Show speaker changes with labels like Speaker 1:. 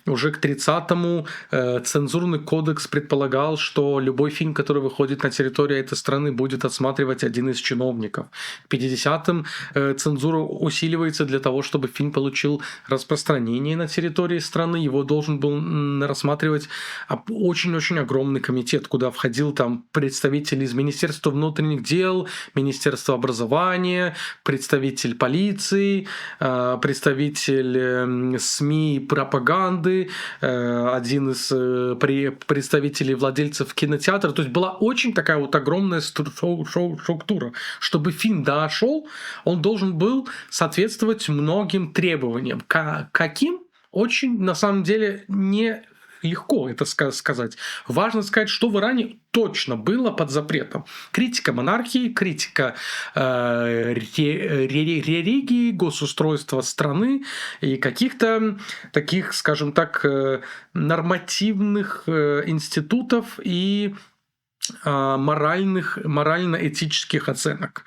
Speaker 1: уже к 30-му цензурный кодекс предполагал, что любой фильм, который выходит на территории этой страны, будет отсматривать один из чиновников. К 50-м цензура усиливается для того, чтобы фильм получил распространение на территории страны. Его должен был рассматривать очень-очень огромный комитет, куда входил там представитель из Министерства внутренних дел, Министерства образования, представитель полиции, представитель СМИ и пропаганды, один из представителей владельцев кинотеатра. То есть была очень такая вот огромная структура. Чтобы фильм дошел, он должен был соответствовать многим требованиям. Каким? Очень, на самом деле, не легко это сказать. Важно сказать, что в Иране точно было под запретом. Критика монархии, критика религии, госустройства страны и каких-то таких, скажем так, нормативных институтов и морально-этических оценок.